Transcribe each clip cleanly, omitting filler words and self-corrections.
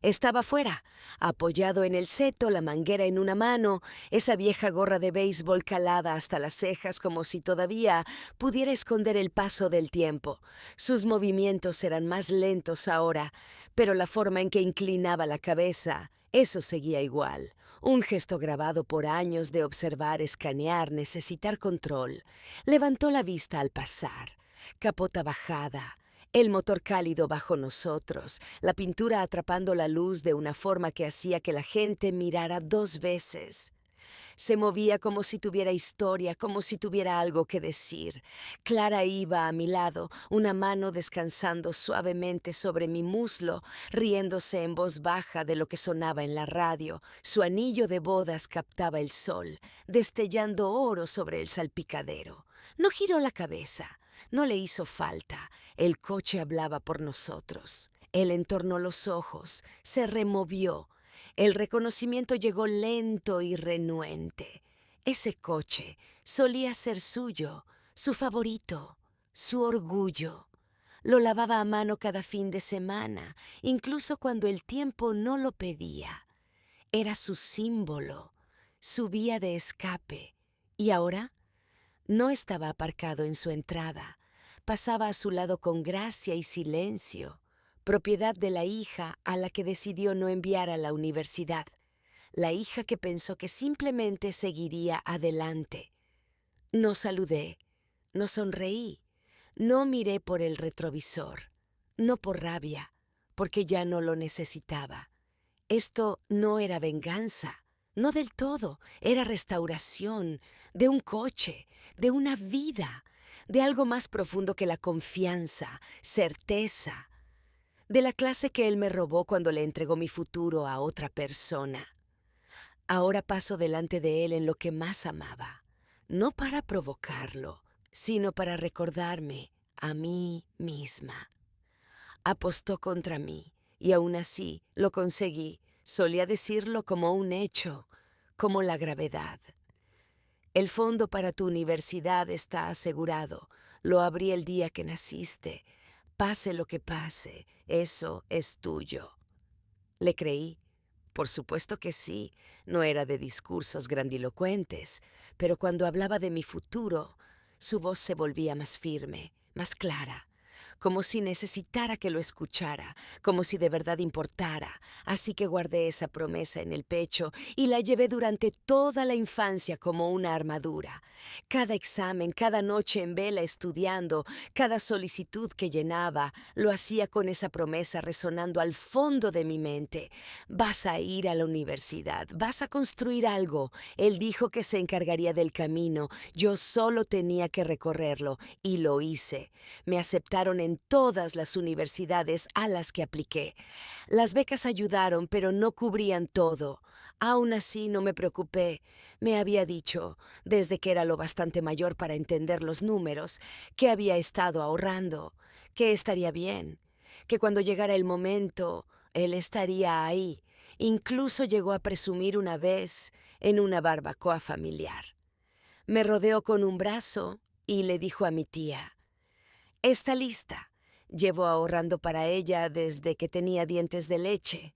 Estaba fuera, apoyado en el seto, la manguera en una mano, esa vieja gorra de béisbol calada hasta las cejas como si todavía pudiera esconder el paso del tiempo. Sus movimientos eran más lentos ahora, pero la forma en que inclinaba la cabeza, eso seguía igual. Un gesto grabado por años de observar, escanear, necesitar control. Levantó la vista al pasar. Capota bajada, el motor cálido bajo nosotros, la pintura atrapando la luz de una forma que hacía que la gente mirara 2 veces. Se movía como si tuviera historia, como si tuviera algo que decir. Clara iba a mi lado, una mano descansando suavemente sobre mi muslo, riéndose en voz baja de lo que sonaba en la radio. Su anillo de bodas captaba el sol, destellando oro sobre el salpicadero. No giró la cabeza, no le hizo falta. El coche hablaba por nosotros. Él entornó los ojos, se removió. El reconocimiento llegó lento y renuente. Ese coche solía ser suyo, su favorito, su orgullo. Lo lavaba a mano cada fin de semana, incluso cuando el tiempo no lo pedía. Era su símbolo, su vía de escape. ¿Y ahora? No estaba aparcado en su entrada. Pasaba a su lado con gracia y silencio, propiedad de la hija a la que decidió no enviar a la universidad, la hija que pensó que simplemente seguiría adelante. No saludé, no sonreí, no miré por el retrovisor, no por rabia, porque ya no lo necesitaba. Esto no era venganza, no del todo, era restauración de un coche, de una vida, de algo más profundo que la confianza, certeza, de la clase que él me robó cuando le entregó mi futuro a otra persona. Ahora paso delante de él en lo que más amaba, no para provocarlo, sino para recordarme a mí misma. Apostó contra mí, y aún así lo conseguí. Solía decirlo como un hecho, como la gravedad. El fondo para tu universidad está asegurado. Lo abrí el día que naciste. Pase lo que pase, eso es tuyo. Le creí. Por supuesto que sí, no era de discursos grandilocuentes, pero cuando hablaba de mi futuro, su voz se volvía más firme, más clara, como si necesitara que lo escuchara, como si de verdad importara. Así que guardé esa promesa en el pecho y la llevé durante toda la infancia como una armadura. Cada examen, cada noche en vela estudiando, cada solicitud que llenaba, lo hacía con esa promesa resonando al fondo de mi mente. Vas a ir a la universidad, vas a construir algo. Él dijo que se encargaría del camino, yo solo tenía que recorrerlo, y lo hice. Me aceptaron en todas las universidades a las que apliqué. Las becas ayudaron, pero no cubrían todo. Aún así no me preocupé. Me había dicho, desde que era lo bastante mayor para entender los números, que había estado ahorrando, que estaría bien, que cuando llegara el momento, él estaría ahí. Incluso llegó a presumir una vez en una barbacoa familiar. Me rodeó con un brazo y le dijo a mi tía: «Está lista». Llevo ahorrando para ella desde que tenía dientes de leche.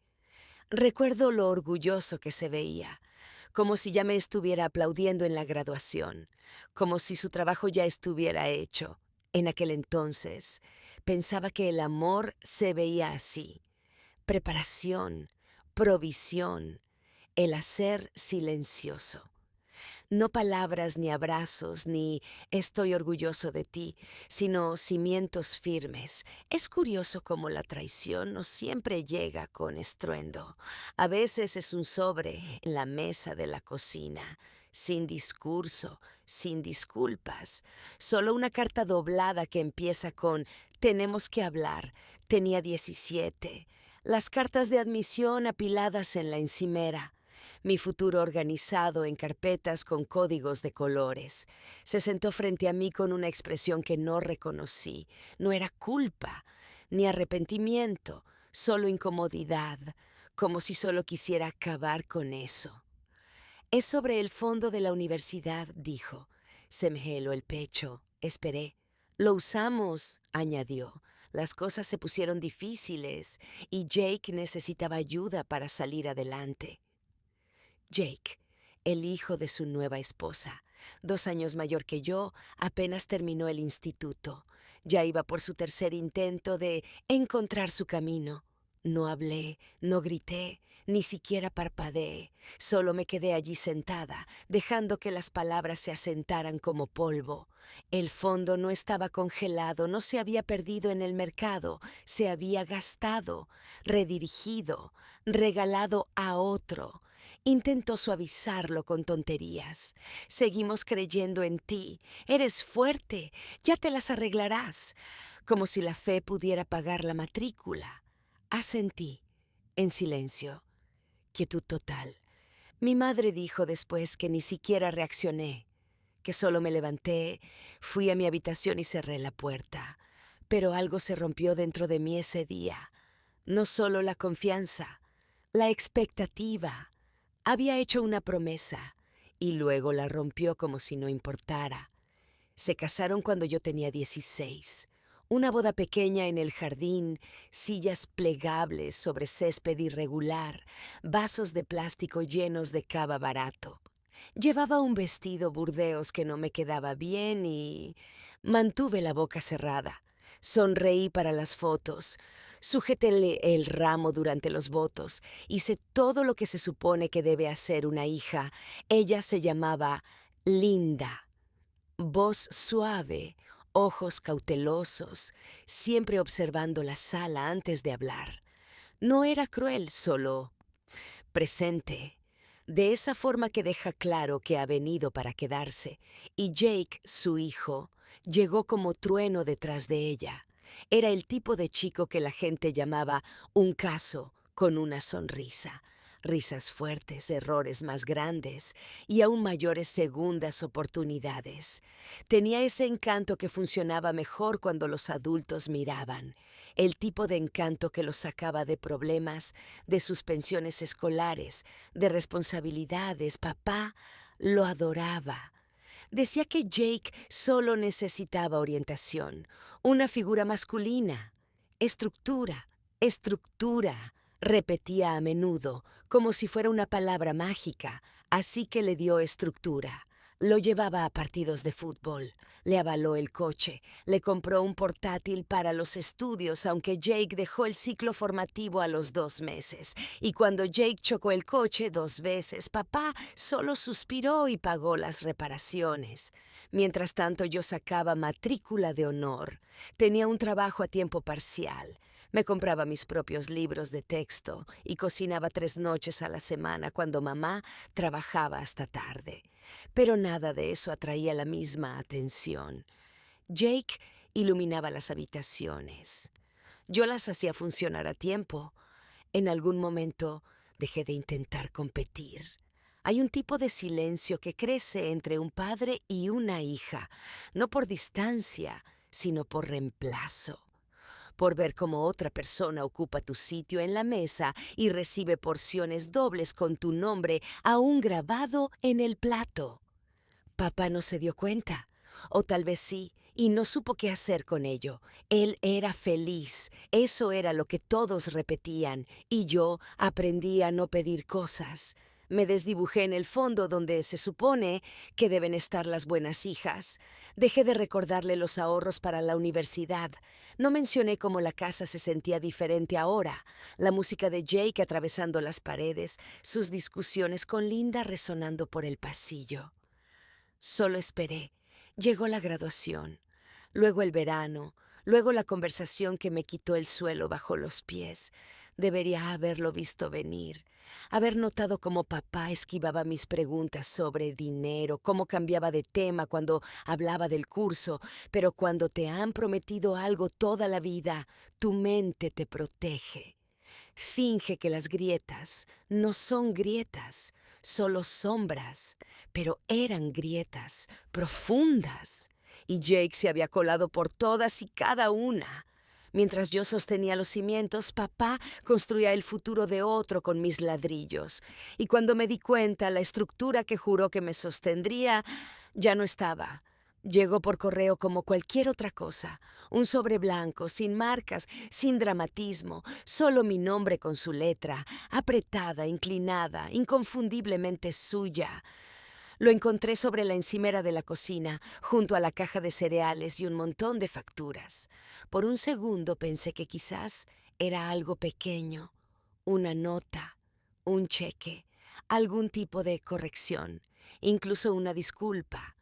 Recuerdo lo orgulloso que se veía, como si ya me estuviera aplaudiendo en la graduación, como si su trabajo ya estuviera hecho. En aquel entonces pensaba que el amor se veía así: preparación, provisión, el hacer silencioso. No palabras ni abrazos ni estoy orgulloso de ti, sino cimientos firmes. Es curioso cómo la traición no siempre llega con estruendo. A veces es un sobre en la mesa de la cocina, sin discurso, sin disculpas. Solo una carta doblada que empieza con «Tenemos que hablar». Tenía 17. Las cartas de admisión apiladas en la encimera. Mi futuro organizado en carpetas con códigos de colores. Se sentó frente a mí con una expresión que no reconocí. No era culpa, ni arrepentimiento, solo incomodidad, como si solo quisiera acabar con eso. «Es sobre el fondo de la universidad», dijo. Se me heló el pecho. Esperé. «Lo usamos», añadió. Las cosas se pusieron difíciles y Jake necesitaba ayuda para salir adelante. Jake, el hijo de su nueva esposa, 2 años mayor que yo, apenas terminó el instituto. Ya iba por su tercer intento de encontrar su camino. No hablé, no grité, ni siquiera parpadeé. Solo me quedé allí sentada, dejando que las palabras se asentaran como polvo. El fondo no estaba congelado, no se había perdido en el mercado, se había gastado, redirigido, regalado a otro. Intentó suavizarlo con tonterías. Seguimos creyendo en ti. Eres fuerte. Ya te las arreglarás. Como si la fe pudiera pagar la matrícula. Asentí, en silencio. Quietud total. Mi madre dijo después que ni siquiera reaccioné, que solo me levanté, fui a mi habitación y cerré la puerta. Pero algo se rompió dentro de mí ese día. No solo la confianza, la expectativa. Había hecho una promesa y luego la rompió como si no importara. Se casaron cuando yo tenía 16. Una boda pequeña en el jardín, sillas plegables sobre césped irregular, vasos de plástico llenos de cava barato. Llevaba un vestido burdeos que no me quedaba bien y mantuve la boca cerrada. Sonreí para las fotos, sujeté el ramo durante los votos, hice todo lo que se supone que debe hacer una hija. Ella se llamaba Linda. Voz suave, ojos cautelosos, siempre observando la sala antes de hablar. No era cruel, solo presente, de esa forma que deja claro que ha venido para quedarse, y Jake, su hijo, llegó como trueno detrás de ella. Era el tipo de chico que la gente llamaba un caso con una sonrisa. Risas fuertes, errores más grandes y aún mayores segundas oportunidades. Tenía ese encanto que funcionaba mejor cuando los adultos miraban, el tipo de encanto que los sacaba de problemas, de suspensiones escolares, de responsabilidades. Papá lo adoraba. Decía que Jake solo necesitaba orientación, una figura masculina, estructura, estructura. Repetía a menudo, como si fuera una palabra mágica, así que le dio estructura. Lo llevaba a partidos de fútbol, le avaló el coche, le compró un portátil para los estudios, aunque Jake dejó el ciclo formativo a los 2 meses. Y cuando Jake chocó el coche 2 veces, papá solo suspiró y pagó las reparaciones. Mientras tanto, yo sacaba matrícula de honor. Tenía un trabajo a tiempo parcial. Me compraba mis propios libros de texto y cocinaba 3 noches a la semana cuando mamá trabajaba hasta tarde. Pero nada de eso atraía la misma atención. Jake iluminaba las habitaciones. Yo las hacía funcionar a tiempo. En algún momento dejé de intentar competir. Hay un tipo de silencio que crece entre un padre y una hija, no por distancia, sino por reemplazo. Por ver cómo otra persona ocupa tu sitio en la mesa y recibe porciones dobles con tu nombre aún grabado en el plato. Papá no se dio cuenta, o tal vez sí, y no supo qué hacer con ello. Él era feliz, eso era lo que todos repetían, y yo aprendí a no pedir cosas. Me desdibujé en el fondo donde se supone que deben estar las buenas hijas. Dejé de recordarle los ahorros para la universidad. No mencioné cómo la casa se sentía diferente ahora. La música de Jake atravesando las paredes, sus discusiones con Linda resonando por el pasillo. Solo esperé. Llegó la graduación, luego el verano, luego la conversación que me quitó el suelo bajo los pies. Debería haberlo visto venir, haber notado cómo papá esquivaba mis preguntas sobre dinero, cómo cambiaba de tema cuando hablaba del curso, pero cuando te han prometido algo toda la vida, tu mente te protege. Finge que las grietas no son grietas, solo sombras, pero eran grietas profundas. Y Jake se había colado por todas y cada una. Mientras yo sostenía los cimientos, papá construía el futuro de otro con mis ladrillos. Y cuando me di cuenta, la estructura que juró que me sostendría ya no estaba. Llegó por correo como cualquier otra cosa, un sobre blanco, sin marcas, sin dramatismo, solo mi nombre con su letra, apretada, inclinada, inconfundiblemente suya. Lo encontré sobre la encimera de la cocina, junto a la caja de cereales y un montón de facturas. Por un segundo pensé que quizás era algo pequeño, una nota, un cheque, algún tipo de corrección, incluso una disculpa.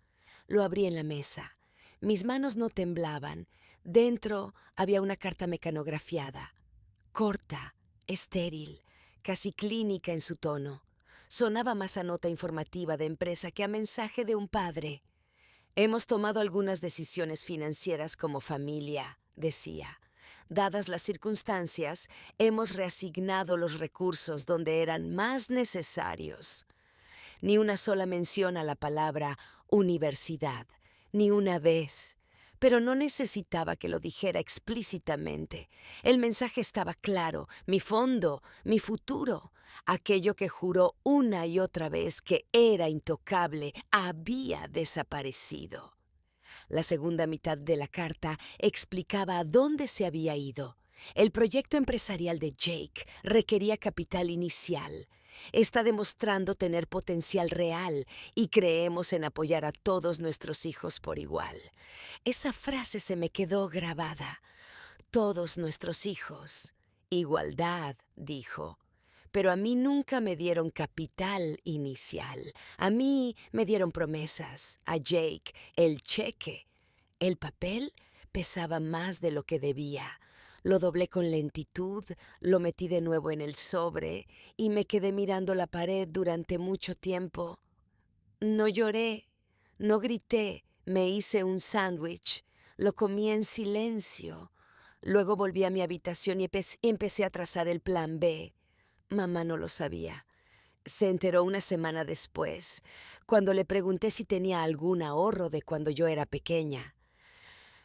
Lo abrí en la mesa. Mis manos no temblaban. Dentro había una carta mecanografiada, corta, estéril, casi clínica en su tono. Sonaba más a nota informativa de empresa que a mensaje de un padre. Hemos tomado algunas decisiones financieras como familia, decía. Dadas las circunstancias, hemos reasignado los recursos donde eran más necesarios. Ni una sola mención a la palabra universidad, ni una vez. Pero no necesitaba que lo dijera explícitamente. El mensaje estaba claro, mi fondo, mi futuro. Aquello que juró una y otra vez que era intocable había desaparecido. La segunda mitad de la carta explicaba a dónde se había ido. El proyecto empresarial de Jake requería capital inicial. Está demostrando tener potencial real y creemos en apoyar a todos nuestros hijos por igual. Esa frase se me quedó grabada. Todos nuestros hijos. Igualdad, dijo. Pero a mí nunca me dieron capital inicial. A mí me dieron promesas. A Jake, el cheque. El papel pesaba más de lo que debía. Lo doblé con lentitud, lo metí de nuevo en el sobre y me quedé mirando la pared durante mucho tiempo. No lloré, no grité, me hice un sándwich, lo comí en silencio. Luego volví a mi habitación y empecé a trazar el plan B. Mamá no lo sabía. Se enteró una semana después, cuando le pregunté si tenía algún ahorro de cuando yo era pequeña.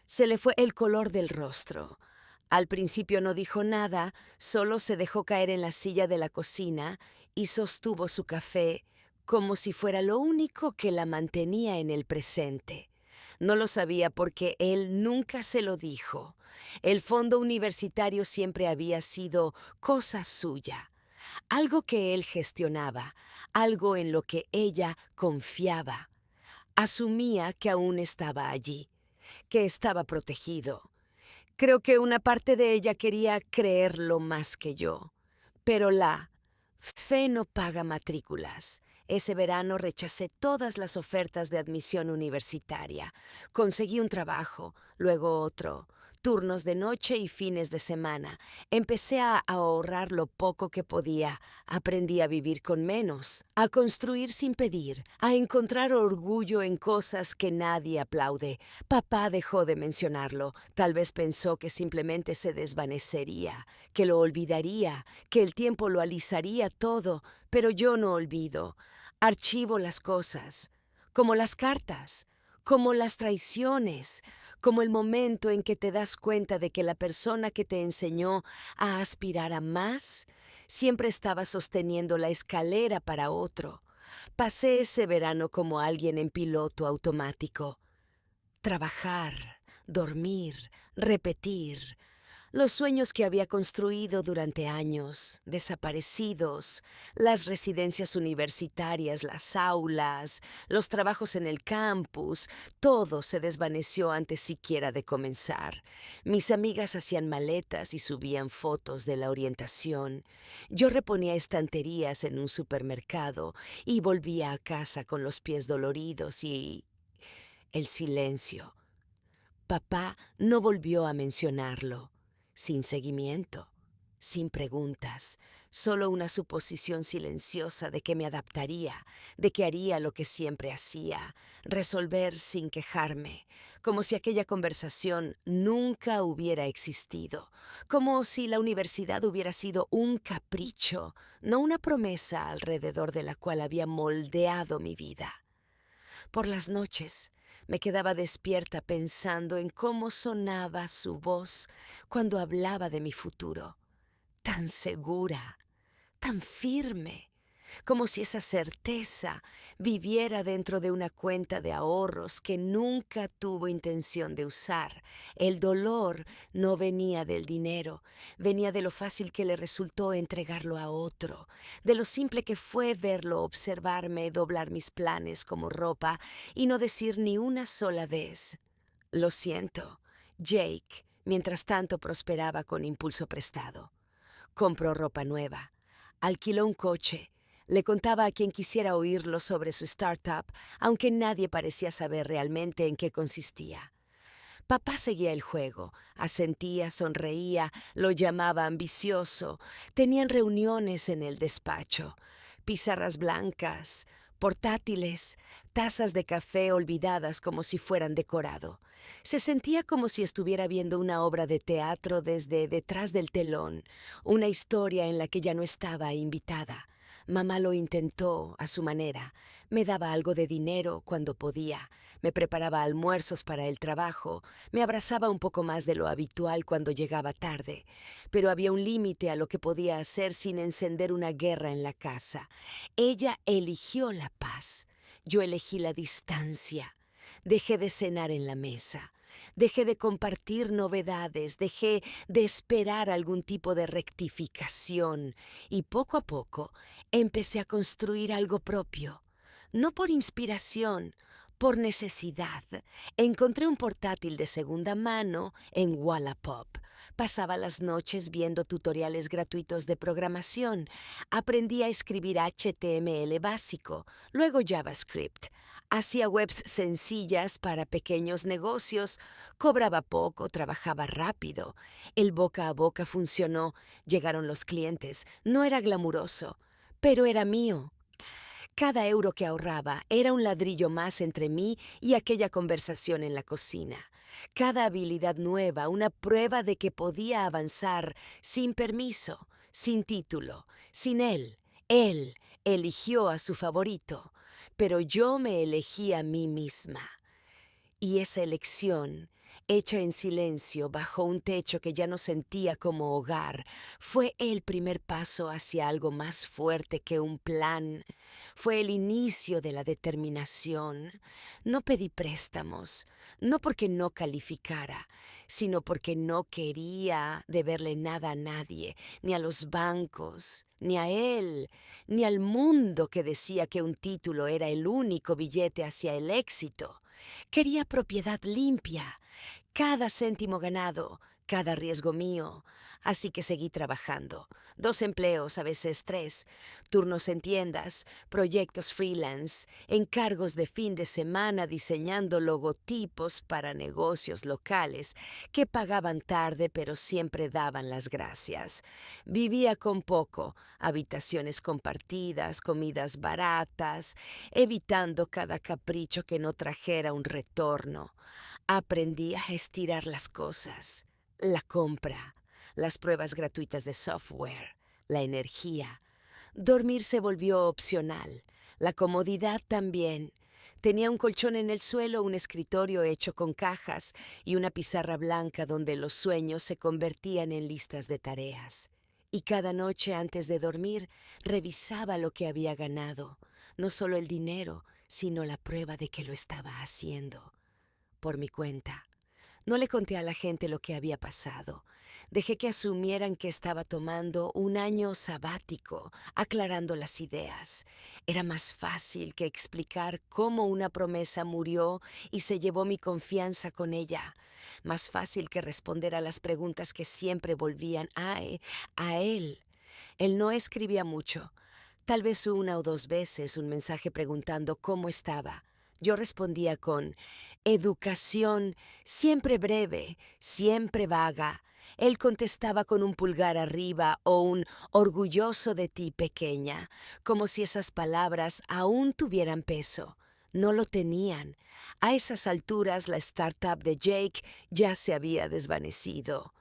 Se le fue el color del rostro. Al principio no dijo nada, solo se dejó caer en la silla de la cocina y sostuvo su café como si fuera lo único que la mantenía en el presente. No lo sabía porque él nunca se lo dijo. El fondo universitario siempre había sido cosa suya, algo que él gestionaba, algo en lo que ella confiaba. Asumía que aún estaba allí, que estaba protegido. Creo que una parte de ella quería creerlo más que yo. Pero la fe no paga matrículas. Ese verano rechacé todas las ofertas de admisión universitaria. Conseguí un trabajo, luego otro, turnos de noche y fines de semana. Empecé a ahorrar lo poco que podía. Aprendí a vivir con menos, a construir sin pedir, a encontrar orgullo en cosas que nadie aplaude. Papá dejó de mencionarlo. Tal vez pensó que simplemente se desvanecería, que lo olvidaría, que el tiempo lo alisaría todo, pero yo no olvido. Archivo las cosas, como las cartas, como las traiciones, como el momento en que te das cuenta de que la persona que te enseñó a aspirar a más siempre estaba sosteniendo la escalera para otro. Pasé ese verano como alguien en piloto automático. Trabajar, dormir, repetir. Los sueños que había construido durante años, desaparecidos, las residencias universitarias, las aulas, los trabajos en el campus, todo se desvaneció antes siquiera de comenzar. Mis amigas hacían maletas y subían fotos de la orientación. Yo reponía estanterías en un supermercado y volvía a casa con los pies doloridos y el silencio. Papá no volvió a mencionarlo. Sin seguimiento, sin preguntas, solo una suposición silenciosa de que me adaptaría, de que haría lo que siempre hacía, resolver sin quejarme, como si aquella conversación nunca hubiera existido, como si la universidad hubiera sido un capricho, no una promesa alrededor de la cual había moldeado mi vida. Por las noches me quedaba despierta pensando en cómo sonaba su voz cuando hablaba de mi futuro, tan segura, tan firme. como si esa certeza viviera dentro de una cuenta de ahorros que nunca tuvo intención de usar. El dolor no venía del dinero, venía de lo fácil que le resultó entregarlo a otro, de lo simple que fue verlo observarme doblar mis planes como ropa y no decir ni una sola vez: lo siento. Jake, mientras tanto, prosperaba con impulso prestado. Compró ropa nueva, alquiló un coche, le contaba a quien quisiera oírlo sobre su startup, aunque nadie parecía saber realmente en qué consistía. Papá seguía el juego, asentía, sonreía, lo llamaba ambicioso. Tenían reuniones en el despacho, pizarras blancas, portátiles, tazas de café olvidadas como si fueran decorado. Se sentía como si estuviera viendo una obra de teatro desde detrás del telón, una historia en la que ya no estaba invitada. Mamá lo intentó a su manera. Me daba algo de dinero cuando podía, me preparaba almuerzos para el trabajo, me abrazaba un poco más de lo habitual cuando llegaba tarde, pero había un límite a lo que podía hacer sin encender una guerra en la casa. Ella eligió la paz, yo elegí la distancia. Dejé de cenar en la mesa. Dejé de compartir novedades, dejé de esperar algún tipo de rectificación y poco a poco empecé a construir algo propio. No por inspiración, por necesidad. Encontré un portátil de segunda mano en Wallapop. Pasaba las noches viendo tutoriales gratuitos de programación. Aprendí a escribir HTML básico, luego JavaScript. Hacía webs sencillas para pequeños negocios, cobraba poco, trabajaba rápido. El boca a boca funcionó, llegaron los clientes. No era glamuroso, pero era mío. Cada euro que ahorraba era un ladrillo más entre mí y aquella conversación en la cocina. Cada habilidad nueva, una prueba de que podía avanzar sin permiso, sin título, sin él. Él eligió a su favorito, pero yo me elegí a mí misma. Y esa elección, hecha en silencio bajo un techo que ya no sentía como hogar, fue el primer paso hacia algo más fuerte que un plan. Fue el inicio de la determinación. No pedí préstamos, no porque no calificara, sino porque no quería deberle nada a nadie, ni a los bancos, ni a él, ni al mundo que decía que un título era el único billete hacia el éxito. Quería propiedad limpia, cada céntimo ganado, cada riesgo mío. Así que seguí trabajando. 2 empleos, a veces 3, turnos en tiendas, proyectos freelance, encargos de fin de semana diseñando logotipos para negocios locales que pagaban tarde pero siempre daban las gracias. Vivía con poco, habitaciones compartidas, comidas baratas, evitando cada capricho que no trajera un retorno. Aprendí a estirar las cosas, la compra, las pruebas gratuitas de software, la energía. Dormir se volvió opcional, la comodidad también. Tenía un colchón en el suelo, un escritorio hecho con cajas y una pizarra blanca donde los sueños se convertían en listas de tareas. Y cada noche antes de dormir revisaba lo que había ganado, no solo el dinero, sino la prueba de que lo estaba haciendo por mi cuenta. No le conté a la gente lo que había pasado. Dejé que asumieran que estaba tomando un año sabático, aclarando las ideas. Era más fácil que explicar cómo una promesa murió y se llevó mi confianza con ella. Más fácil que responder a las preguntas que siempre volvían a él. Él no escribía mucho. Tal vez 1 o 2 veces un mensaje preguntando cómo estaba. Yo respondía con educación, siempre breve, siempre vaga. Él contestaba con un pulgar arriba o un orgulloso de ti, pequeña, como si esas palabras aún tuvieran peso. No lo tenían. A esas alturas la startup de Jake ya se había desvanecido.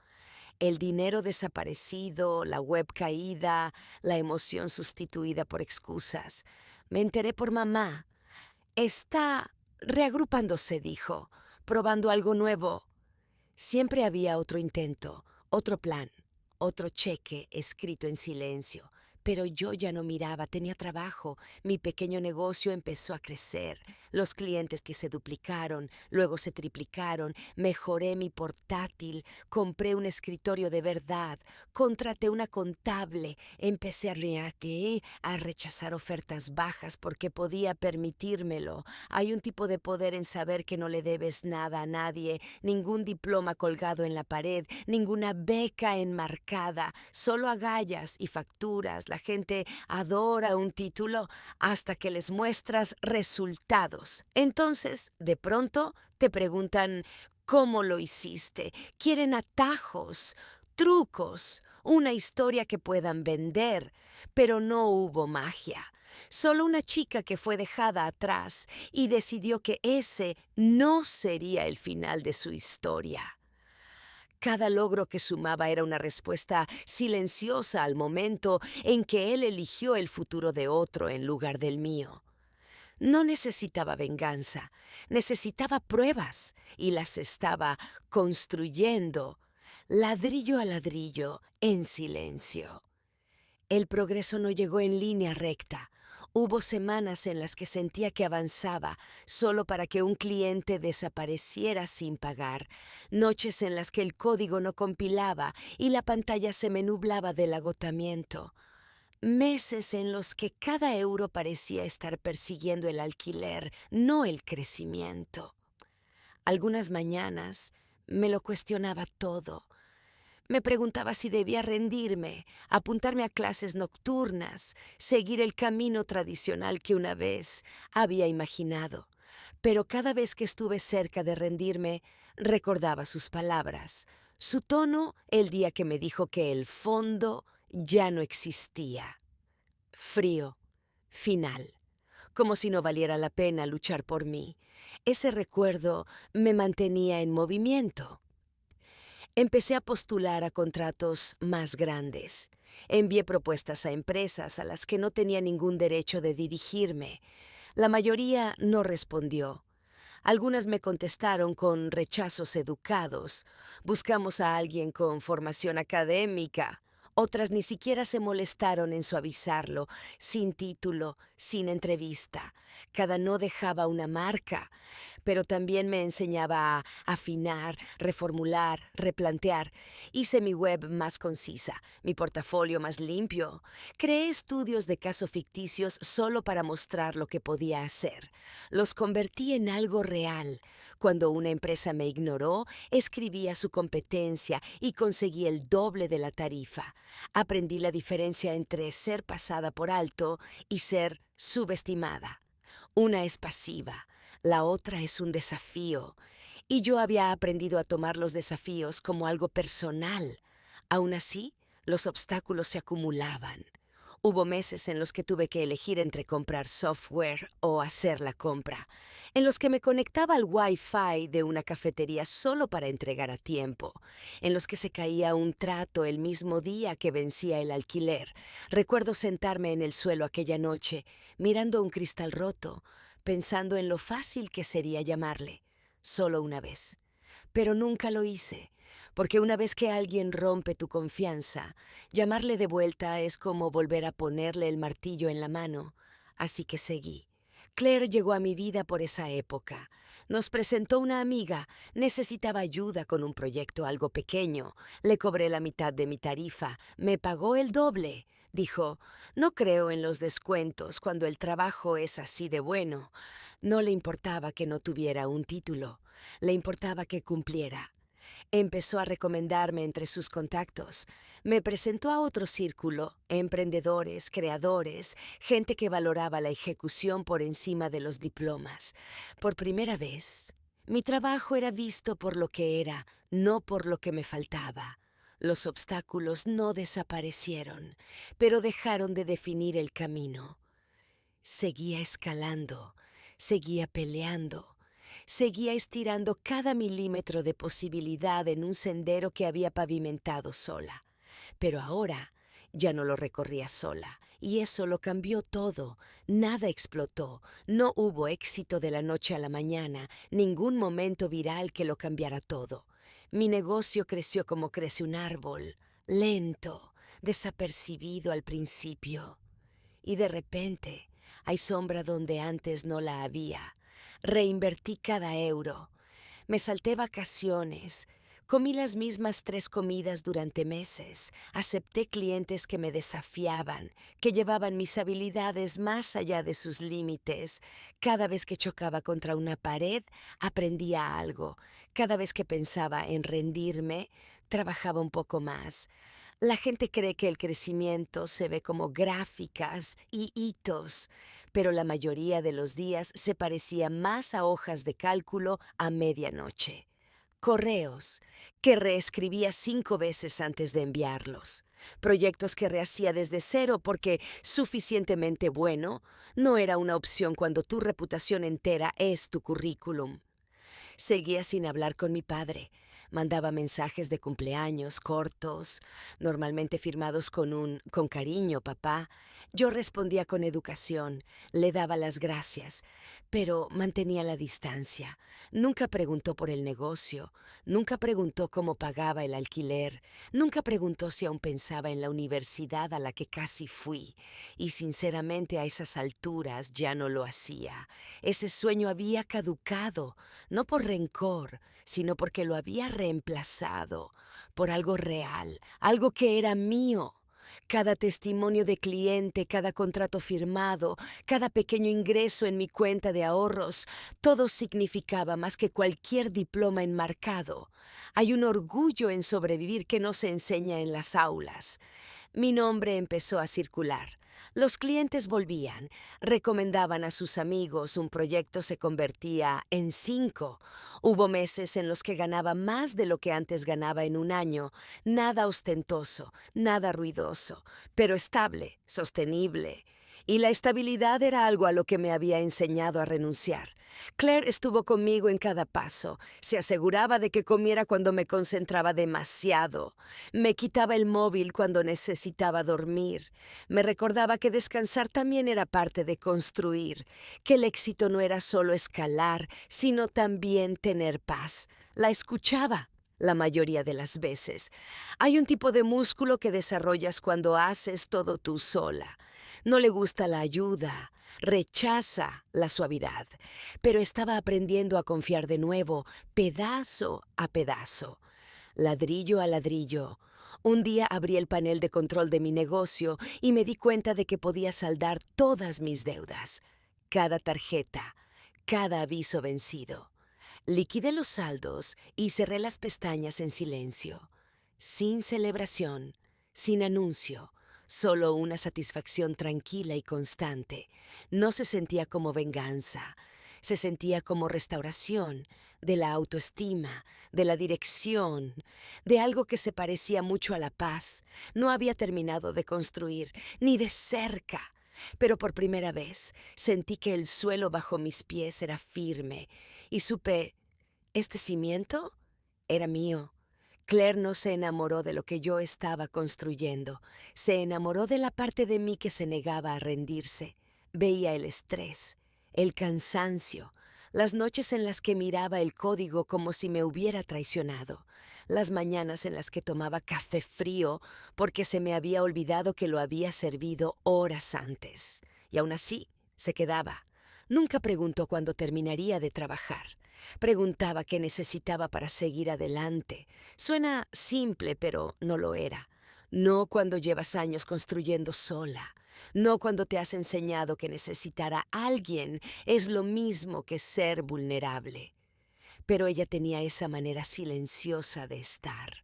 El dinero desaparecido, la web caída, la emoción sustituida por excusas. Me enteré por mamá. Está reagrupándose, dijo, probando algo nuevo. Siempre había otro intento, otro plan, otro cheque escrito en silencio, Pero yo ya no miraba, tenía trabajo, mi pequeño negocio empezó a crecer, los clientes que se duplicaron, luego se triplicaron, mejoré mi portátil, compré un escritorio de verdad, contraté una contable, empecé a rechazar ofertas bajas porque podía permitírmelo. Hay un tipo de poder en saber que no le debes nada a nadie, ningún diploma colgado en la pared, ninguna beca enmarcada, solo agallas y facturas. La gente adora un título hasta que les muestras resultados. Entonces, de pronto, te preguntan cómo lo hiciste. Quieren atajos, trucos, una historia que puedan vender, pero no hubo magia. Solo una chica que fue dejada atrás y decidió que ese no sería el final de su historia. Cada logro que sumaba era una respuesta silenciosa al momento en que él eligió el futuro de otro en lugar del mío. No necesitaba venganza, necesitaba pruebas y las estaba construyendo, ladrillo a ladrillo, en silencio. El progreso no llegó en línea recta. Hubo semanas en las que sentía que avanzaba solo para que un cliente desapareciera sin pagar, noches en las que el código no compilaba y la pantalla se me nublaba del agotamiento, meses en los que cada euro parecía estar persiguiendo el alquiler, no el crecimiento. Algunas mañanas me lo cuestionaba todo. Me preguntaba si debía rendirme, apuntarme a clases nocturnas, seguir el camino tradicional que una vez había imaginado. Pero cada vez que estuve cerca de rendirme, recordaba sus palabras, su tono el día que me dijo que el fondo ya no existía. Frío, final, como si no valiera la pena luchar por mí. Ese recuerdo me mantenía en movimiento. Empecé a postular a contratos más grandes. Envié propuestas a empresas a las que no tenía ningún derecho de dirigirme. La mayoría no respondió. Algunas me contestaron con rechazos educados. Buscamos a alguien con formación académica. Otras ni siquiera se molestaron en suavizarlo, sin título, sin entrevista. Cada no dejaba una marca, pero también me enseñaba a afinar, reformular, replantear. Hice mi web más concisa, mi portafolio más limpio. Creé estudios de caso ficticios solo para mostrar lo que podía hacer. Los convertí en algo real. Cuando una empresa me ignoró, escribí a su competencia y conseguí el doble de la tarifa. Aprendí la diferencia entre ser pasada por alto y ser subestimada. Una es pasiva, la otra es un desafío, y yo había aprendido a tomar los desafíos como algo personal. Aún así, los obstáculos se acumulaban. Hubo meses en los que tuve que elegir entre comprar software o hacer la compra, en los que me conectaba al Wi-Fi de una cafetería solo para entregar a tiempo, en los que se caía un trato el mismo día que vencía el alquiler. Recuerdo sentarme en el suelo aquella noche, mirando un cristal roto, pensando en lo fácil que sería llamarle, solo una vez. Pero nunca lo hice, porque una vez que alguien rompe tu confianza, llamarle de vuelta es como volver a ponerle el martillo en la mano. Así que seguí. Claire llegó a mi vida por esa época. Nos presentó una amiga, necesitaba ayuda con un proyecto algo pequeño. Le cobré la mitad de mi tarifa, me pagó el doble. Dijo, no creo en los descuentos cuando el trabajo es así de bueno. No le importaba que no tuviera un título, le importaba que cumpliera. Empezó a recomendarme entre sus contactos. Me presentó a otro círculo, emprendedores, creadores, gente que valoraba la ejecución por encima de los diplomas. Por primera vez, mi trabajo era visto por lo que era, no por lo que me faltaba. Los obstáculos no desaparecieron, pero dejaron de definir el camino. Seguía escalando, seguía peleando. Seguía estirando cada milímetro de posibilidad en un sendero que había pavimentado sola. Pero ahora ya no lo recorría sola, y eso lo cambió todo. Nada explotó, no hubo éxito de la noche a la mañana, ningún momento viral que lo cambiara todo. Mi negocio creció como crece un árbol, lento, desapercibido al principio. Y de repente hay sombra donde antes no la había. Reinvertí cada euro. Me salté vacaciones. Comí las mismas 3 comidas durante meses. Acepté clientes que me desafiaban, que llevaban mis habilidades más allá de sus límites. Cada vez que chocaba contra una pared, aprendía algo. Cada vez que pensaba en rendirme, trabajaba un poco más. La gente cree que el crecimiento se ve como gráficas y hitos, pero la mayoría de los días se parecía más a hojas de cálculo a medianoche. Correos que reescribía 5 veces antes de enviarlos. Proyectos que rehacía desde cero porque suficientemente bueno no era una opción cuando tu reputación entera es tu currículum. Seguía sin hablar con mi padre. Mandaba mensajes de cumpleaños cortos, normalmente firmados con cariño, papá. Yo respondía con educación, le daba las gracias, pero mantenía la distancia. Nunca preguntó por el negocio, nunca preguntó cómo pagaba el alquiler, nunca preguntó si aún pensaba en la universidad a la que casi fui. Y sinceramente a esas alturas ya no lo hacía. Ese sueño había caducado, no por rencor, sino porque lo había reemplazado por algo real, algo que era mío. Cada testimonio de cliente, cada contrato firmado, cada pequeño ingreso en mi cuenta de ahorros, todo significaba más que cualquier diploma enmarcado. Hay un orgullo en sobrevivir que no se enseña en las aulas. Mi nombre empezó a circular. Los clientes volvían, recomendaban a sus amigos, un proyecto se convertía en 5. Hubo meses en los que ganaba más de lo que antes ganaba en un año, nada ostentoso, nada ruidoso, pero estable, sostenible. Y la estabilidad era algo a lo que me había enseñado a renunciar. Claire estuvo conmigo en cada paso, se aseguraba de que comiera cuando me concentraba demasiado, me quitaba el móvil cuando necesitaba dormir, me recordaba que descansar también era parte de construir, que el éxito no era solo escalar, sino también tener paz. La escuchaba. La mayoría de las veces. Hay un tipo de músculo que desarrollas cuando haces todo tú sola. No le gusta la ayuda, rechaza la suavidad, pero estaba aprendiendo a confiar de nuevo, pedazo a pedazo, ladrillo a ladrillo. Un día abrí el panel de control de mi negocio y me di cuenta de que podía saldar todas mis deudas, cada tarjeta, cada aviso vencido. Liquidé los saldos y cerré las pestañas en silencio, sin celebración, sin anuncio, solo una satisfacción tranquila y constante. No se sentía como venganza, se sentía como restauración de la autoestima, de la dirección, de algo que se parecía mucho a la paz. No había terminado de construir, ni de cerca. Pero por primera vez sentí que el suelo bajo mis pies era firme y supe, este cimiento era mío. Claire no se enamoró de lo que yo estaba construyendo, se enamoró de la parte de mí que se negaba a rendirse. Veía el estrés, el cansancio, las noches en las que miraba el código como si me hubiera traicionado, las mañanas en las que tomaba café frío porque se me había olvidado que lo había servido horas antes. Y aún así, se quedaba. Nunca preguntó cuándo terminaría de trabajar. Preguntaba qué necesitaba para seguir adelante. Suena simple, pero no lo era. No cuando llevas años construyendo sola. No cuando te has enseñado que necesitar a alguien es lo mismo que ser vulnerable. Pero ella tenía esa manera silenciosa de estar.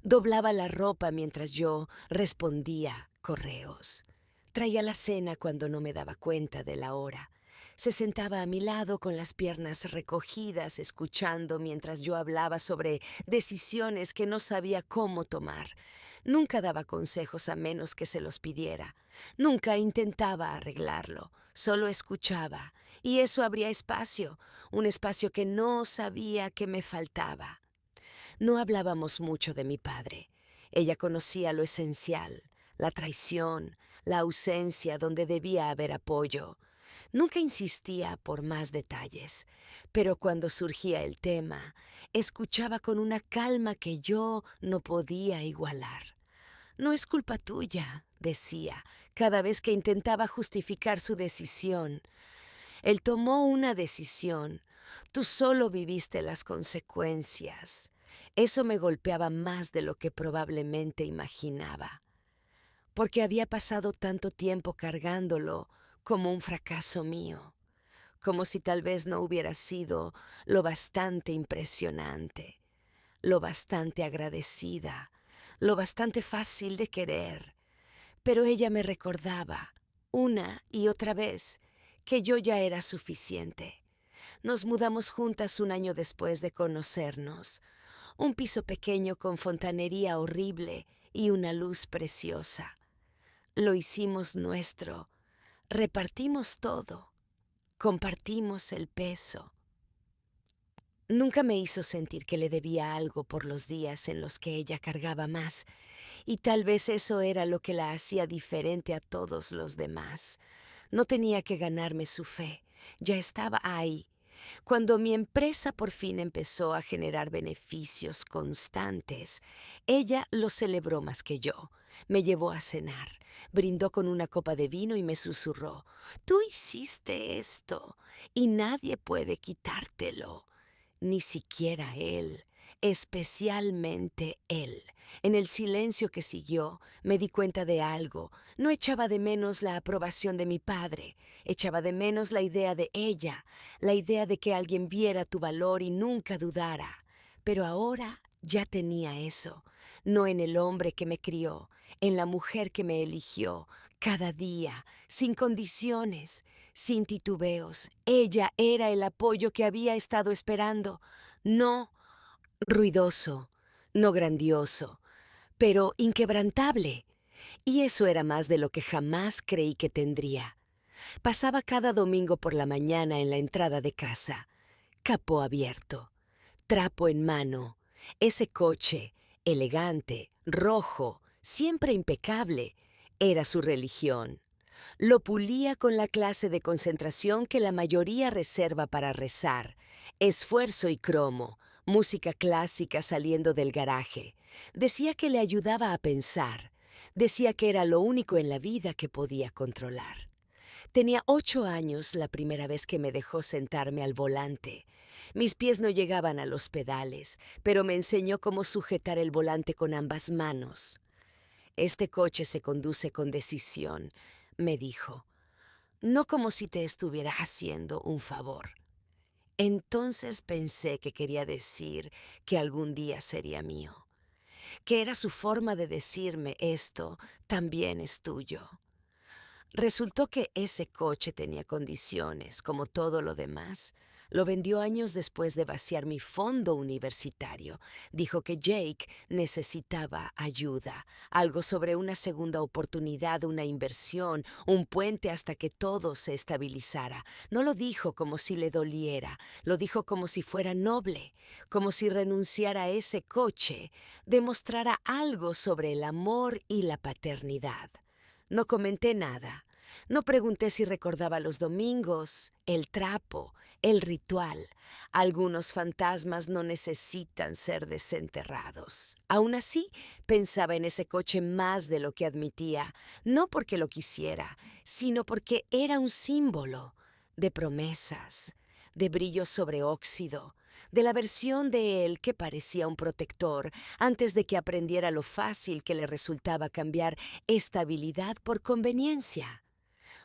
Doblaba la ropa mientras yo respondía correos. Traía la cena cuando no me daba cuenta de la hora. Se sentaba a mi lado con las piernas recogidas, escuchando mientras yo hablaba sobre decisiones que no sabía cómo tomar. Nunca daba consejos a menos que se los pidiera. Nunca intentaba arreglarlo, solo escuchaba. Y eso abría espacio, un espacio que no sabía que me faltaba. No hablábamos mucho de mi padre. Ella conocía lo esencial, la traición, la ausencia donde debía haber apoyo. Nunca insistía por más detalles, pero cuando surgía el tema, escuchaba con una calma que yo no podía igualar. No es culpa tuya, decía, cada vez que intentaba justificar su decisión. Él tomó una decisión. Tú solo viviste las consecuencias. Eso me golpeaba más de lo que probablemente imaginaba, porque había pasado tanto tiempo cargándolo como un fracaso mío, como si tal vez no hubiera sido lo bastante impresionante, lo bastante agradecida, lo bastante fácil de querer. Pero ella me recordaba, una y otra vez, que yo ya era suficiente. Nos mudamos juntas un año después de conocernos. Un piso pequeño con fontanería horrible y una luz preciosa. Lo hicimos nuestro. Repartimos todo. Compartimos el peso. Nunca me hizo sentir que le debía algo por los días en los que ella cargaba más, y tal vez eso era lo que la hacía diferente a todos los demás. No tenía que ganarme su fe, ya estaba ahí. Cuando mi empresa por fin empezó a generar beneficios constantes, ella lo celebró más que yo. Me llevó a cenar, brindó con una copa de vino y me susurró: «Tú hiciste esto y nadie puede quitártelo». Ni siquiera él, especialmente él. En el silencio que siguió, me di cuenta de algo. No echaba de menos la aprobación de mi padre, echaba de menos la idea de ella, la idea de que alguien viera tu valor y nunca dudara. Pero ahora ya tenía eso, no en el hombre que me crió, en la mujer que me eligió, cada día, sin condiciones, sin titubeos. Ella era el apoyo que había estado esperando, no ruidoso, no grandioso, pero inquebrantable. Y eso era más de lo que jamás creí que tendría. Pasaba cada domingo por la mañana en la entrada de casa, capó abierto, trapo en mano, ese coche, elegante, rojo, siempre impecable, era su religión. Lo pulía con la clase de concentración que la mayoría reserva para rezar, esfuerzo y cromo, música clásica saliendo del garaje. Decía que le ayudaba a pensar, decía que era lo único en la vida que podía controlar. Tenía 8 años la primera vez que me dejó sentarme al volante. Mis pies no llegaban a los pedales, pero me enseñó cómo sujetar el volante con ambas manos. Este coche se conduce con decisión, me dijo, no como si te estuviera haciendo un favor. Entonces pensé que quería decir que algún día sería mío, que era su forma de decirme esto también es tuyo. Resultó que ese coche tenía condiciones, como todo lo demás. Lo vendió años después de vaciar mi fondo universitario. Dijo que Jake necesitaba ayuda, algo sobre una segunda oportunidad, una inversión, un puente hasta que todo se estabilizara. No lo dijo como si le doliera, lo dijo como si fuera noble, como si renunciar a ese coche demostrara algo sobre el amor y la paternidad. No comenté nada. No pregunté si recordaba los domingos, el trapo, el ritual. Algunos fantasmas no necesitan ser desenterrados. Aún así, pensaba en ese coche más de lo que admitía, no porque lo quisiera, sino porque era un símbolo de promesas, de brillo sobre óxido, de la versión de él que parecía un protector antes de que aprendiera lo fácil que le resultaba cambiar estabilidad por conveniencia.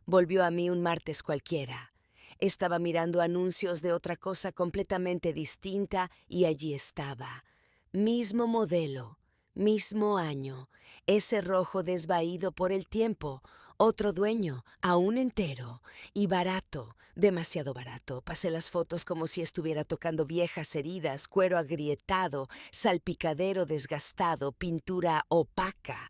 Volvió a mí un martes cualquiera. Estaba mirando anuncios de otra cosa completamente distinta y allí estaba. Mismo modelo, mismo año, ese rojo desvaído por el tiempo, otro dueño, aún entero, y barato, demasiado barato. Pasé las fotos como si estuviera tocando viejas heridas, cuero agrietado, salpicadero desgastado, pintura opaca.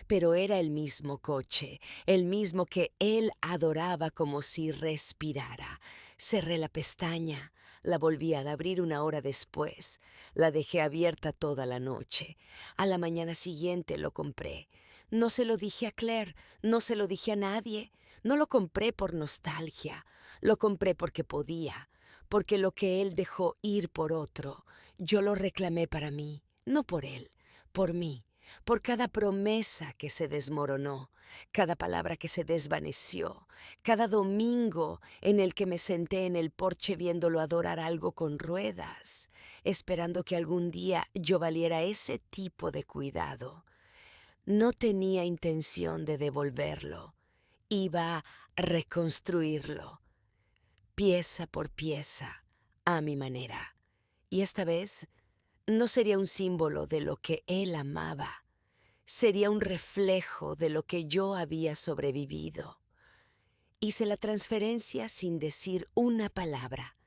Pero era el mismo coche, el mismo que él adoraba como si respirara. Cerré la pestaña, la volví a abrir una hora después, la dejé abierta toda la noche. A la mañana siguiente lo compré. No se lo dije a Claire, no se lo dije a nadie. No lo compré por nostalgia, lo compré porque podía, porque lo que él dejó ir por otro, yo lo reclamé para mí, no por él, por mí. por cada promesa que se desmoronó, cada palabra que se desvaneció, cada domingo en el que me senté en el porche viéndolo adorar algo con ruedas, esperando que algún día yo valiera ese tipo de cuidado. No tenía intención de devolverlo, iba a reconstruirlo, pieza por pieza, a mi manera. Y esta vez no sería un símbolo de lo que él amaba, sería un reflejo de lo que yo había sobrevivido. Hice la transferencia sin decir una palabra,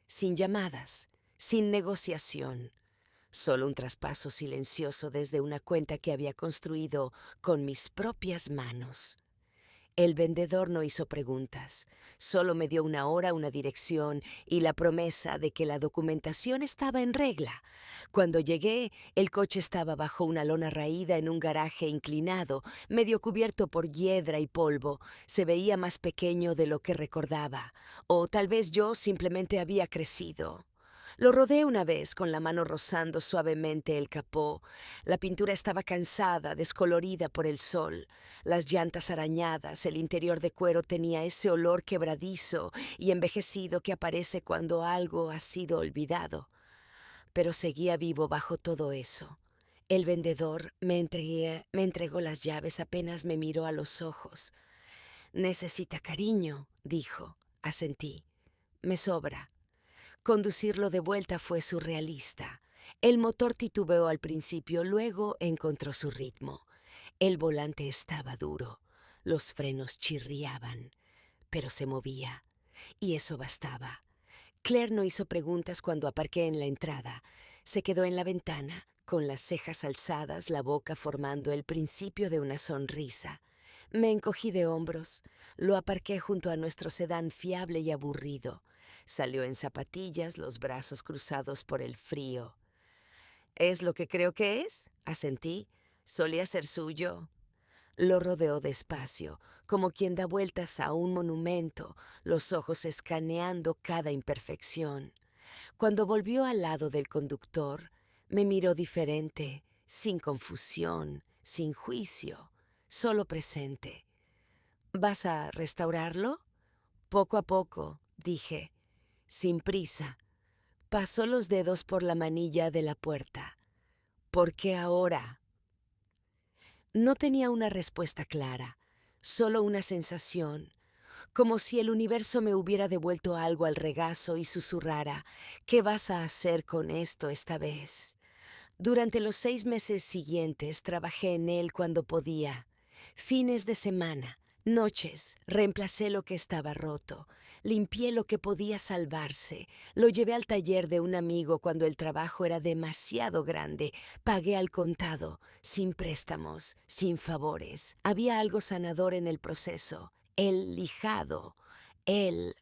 sin llamadas, sin negociación, solo un traspaso silencioso desde una cuenta que había construido con mis propias manos. El vendedor no hizo preguntas, solo me dio una hora, una dirección y la promesa de que la documentación estaba en regla. Cuando llegué, el coche estaba bajo una lona raída en un garaje inclinado, medio cubierto por hiedra y polvo. Se veía más pequeño de lo que recordaba, o tal vez yo simplemente había crecido. Lo rodé una vez con la mano rozando suavemente el capó. La pintura estaba cansada, descolorida por el sol. Las llantas arañadas, el interior de cuero tenía ese olor quebradizo y envejecido que aparece cuando algo ha sido olvidado. Pero seguía vivo bajo todo eso. El vendedor me entregó las llaves, apenas me miró a los ojos. «Necesita cariño», dijo. Asentí. «Me sobra». Conducirlo de vuelta fue surrealista. El motor titubeó al principio, luego encontró su ritmo. El volante estaba duro, los frenos chirriaban, pero se movía, y eso bastaba. Claire no hizo preguntas cuando aparqué en la entrada. Se quedó en la ventana, con las cejas alzadas, la boca formando el principio de una sonrisa. Me encogí de hombros. Lo aparqué junto a nuestro sedán fiable y aburrido. Salió en zapatillas, los brazos cruzados por el frío. «¿Es lo que creo que es?», asentí. «Solía ser suyo». Lo rodeó despacio, como quien da vueltas a un monumento, los ojos escaneando cada imperfección. Cuando volvió al lado del conductor, me miró diferente, sin confusión, sin juicio, solo presente. «¿Vas a restaurarlo?» «Poco a poco», dije, sin prisa. Pasó los dedos por la manilla de la puerta. «¿Por qué ahora?». No tenía una respuesta clara, solo una sensación, como si el universo me hubiera devuelto algo al regazo y susurrara: «¿Qué vas a hacer con esto esta vez?». Durante los 6 meses siguientes trabajé en él cuando podía. Fines de semana, noches, reemplacé lo que estaba roto, limpié lo que podía salvarse, lo llevé al taller de un amigo cuando el trabajo era demasiado grande, pagué al contado, sin préstamos, sin favores. Había algo sanador en el proceso, el lijado, el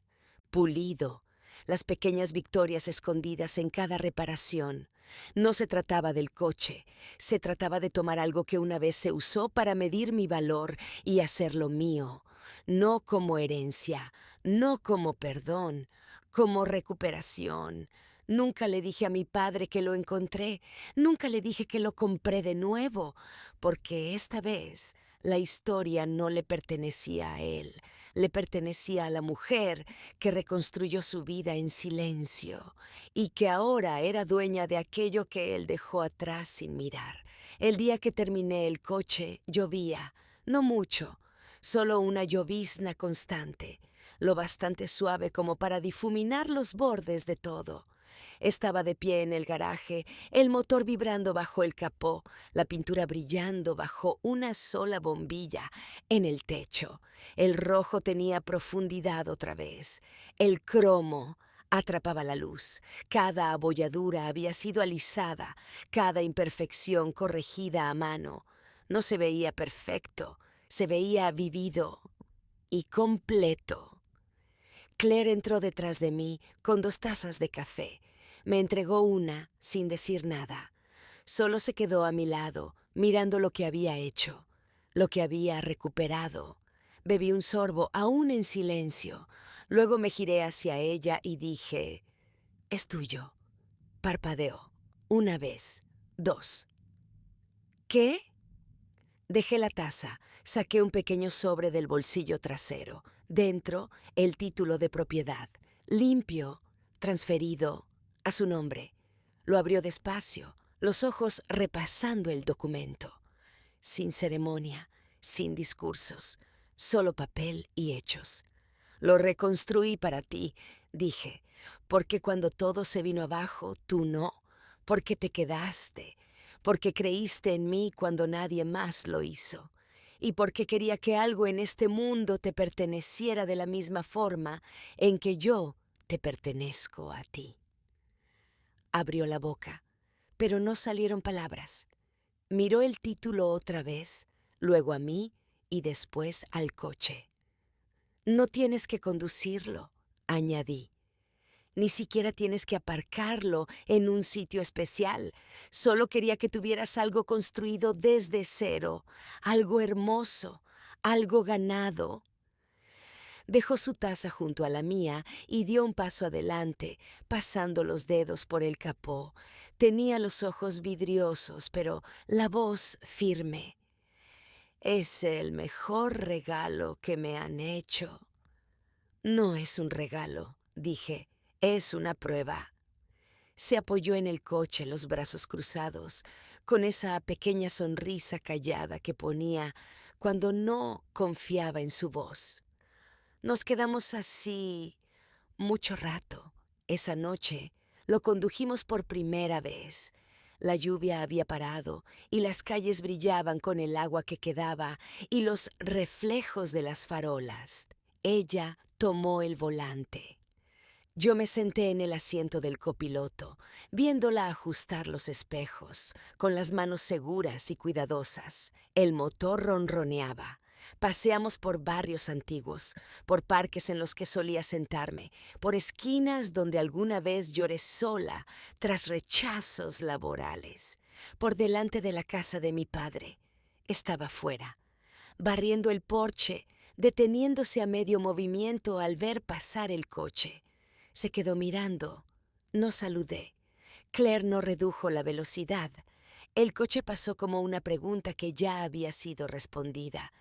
pulido, las pequeñas victorias escondidas en cada reparación. No se trataba del coche, se trataba de tomar algo que una vez se usó para medir mi valor y hacerlo mío, no como herencia, no como perdón, como recuperación. Nunca le dije a mi padre que lo encontré, nunca le dije que lo compré de nuevo, porque esta vez la historia no le pertenecía a él, le pertenecía a la mujer que reconstruyó su vida en silencio y que ahora era dueña de aquello que él dejó atrás sin mirar. El día que terminé el coche llovía, no mucho, solo una llovizna constante, lo bastante suave como para difuminar los bordes de todo. Estaba de pie en el garaje, el motor vibrando bajo el capó, la pintura brillando bajo una sola bombilla en el techo. El rojo tenía profundidad otra vez. El cromo atrapaba la luz. Cada abolladura había sido alisada, cada imperfección corregida a mano. No se veía perfecto, se veía vivido y completo. Claire entró detrás de mí con 2 tazas de café. Me entregó una sin decir nada. Solo se quedó a mi lado, mirando lo que había hecho, lo que había recuperado. Bebí un sorbo, aún en silencio. Luego me giré hacia ella y dije: «Es tuyo». Parpadeó. 1 vez, 2. «¿Qué?». Dejé la taza, saqué un pequeño sobre del bolsillo trasero. Dentro, el título de propiedad, limpio, transferido a su nombre. Lo abrió despacio, los ojos repasando el documento. Sin ceremonia, sin discursos, solo papel y hechos. Lo reconstruí para ti, dije, porque cuando todo se vino abajo, tú no, porque te quedaste, porque creíste en mí cuando nadie más lo hizo, y porque quería que algo en este mundo te perteneciera de la misma forma en que yo te pertenezco a ti. Abrió la boca, pero no salieron palabras. Miró el título otra vez, luego a mí y después al coche. No tienes que conducirlo, añadí. Ni siquiera tienes que aparcarlo en un sitio especial. Solo quería que tuvieras algo construido desde cero, algo hermoso, algo ganado. Dejó su taza junto a la mía y dio un paso adelante, pasando los dedos por el capó. Tenía los ojos vidriosos, pero la voz firme. Es el mejor regalo que me han hecho. No es un regalo, dije, es una prueba. Se apoyó en el coche, los brazos cruzados, con esa pequeña sonrisa callada que ponía cuando no confiaba en su voz. Nos quedamos así mucho rato. Esa noche lo condujimos por primera vez. La lluvia había parado y las calles brillaban con el agua que quedaba y los reflejos de las farolas. Ella tomó el volante. Yo me senté en el asiento del copiloto, viéndola ajustar los espejos, con las manos seguras y cuidadosas. El motor ronroneaba. Paseamos por barrios antiguos, por parques en los que solía sentarme, por esquinas donde alguna vez lloré sola tras rechazos laborales, por delante de la casa de mi padre. Estaba fuera, barriendo el porche, deteniéndose a medio movimiento al ver pasar el coche. Se quedó mirando. No saludé. Claire no redujo la velocidad. El coche pasó como una pregunta que ya había sido respondida,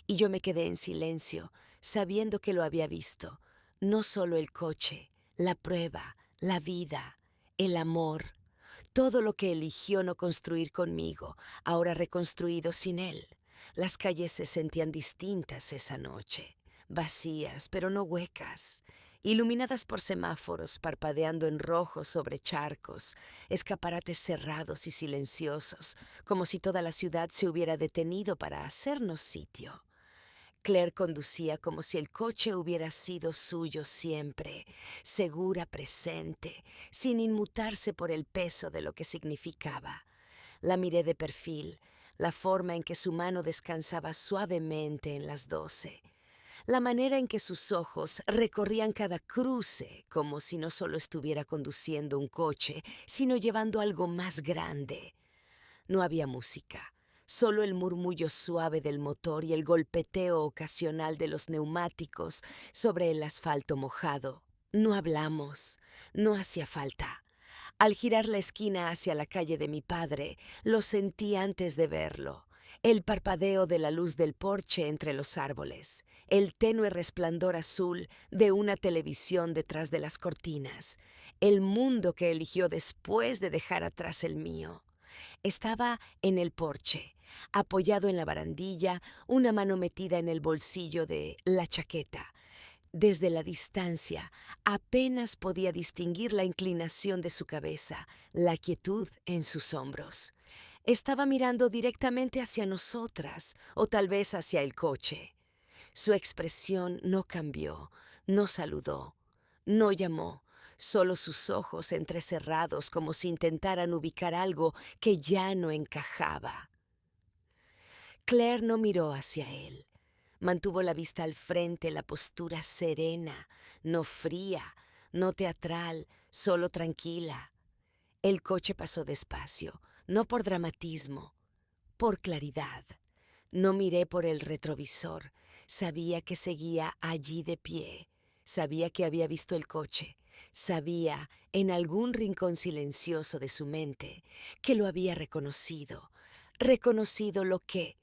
y yo me quedé en silencio, sabiendo que lo había visto. No solo el coche, la prueba, la vida, el amor, todo lo que eligió no construir conmigo, ahora reconstruido sin él. Las calles se sentían distintas esa noche, vacías, pero no huecas, iluminadas por semáforos parpadeando en rojo sobre charcos, escaparates cerrados y silenciosos, como si toda la ciudad se hubiera detenido para hacernos sitio. Claire conducía como si el coche hubiera sido suyo siempre, segura, presente, sin inmutarse por el peso de lo que significaba. La miré de perfil, la forma en que su mano descansaba suavemente en las 12, la manera en que sus ojos recorrían cada cruce, como si no solo estuviera conduciendo un coche, sino llevando algo más grande. No había música, solo el murmullo suave del motor y el golpeteo ocasional de los neumáticos sobre el asfalto mojado. No hablamos, no hacía falta. Al girar la esquina hacia la calle de mi padre, lo sentí antes de verlo. El parpadeo de la luz del porche entre los árboles, el tenue resplandor azul de una televisión detrás de las cortinas, el mundo que eligió después de dejar atrás el mío. Estaba en el porche, apoyado en la barandilla, una mano metida en el bolsillo de la chaqueta. Desde la distancia, apenas podía distinguir la inclinación de su cabeza, la quietud en sus hombros. Estaba mirando directamente hacia nosotras, o tal vez hacia el coche. Su expresión no cambió, no saludó, no llamó, solo sus ojos entrecerrados como si intentaran ubicar algo que ya no encajaba. Claire no miró hacia él. Mantuvo la vista al frente, la postura serena, no fría, no teatral, solo tranquila. El coche pasó despacio, no por dramatismo, por claridad. No miré por el retrovisor. Sabía que seguía allí de pie. Sabía que había visto el coche. Sabía, en algún rincón silencioso de su mente, que lo había reconocido. Reconocido lo que,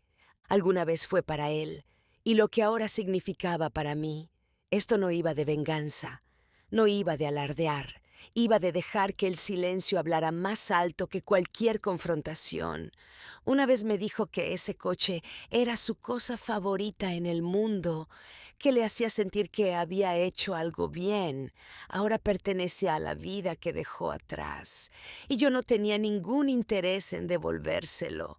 Alguna vez fue para él, y lo que ahora significaba para mí. Esto no iba de venganza, no iba de alardear, iba de dejar que el silencio hablara más alto que cualquier confrontación. Una vez me dijo que ese coche era su cosa favorita en el mundo, que le hacía sentir que había hecho algo bien. Ahora pertenecía a la vida que dejó atrás, y yo no tenía ningún interés en devolvérselo.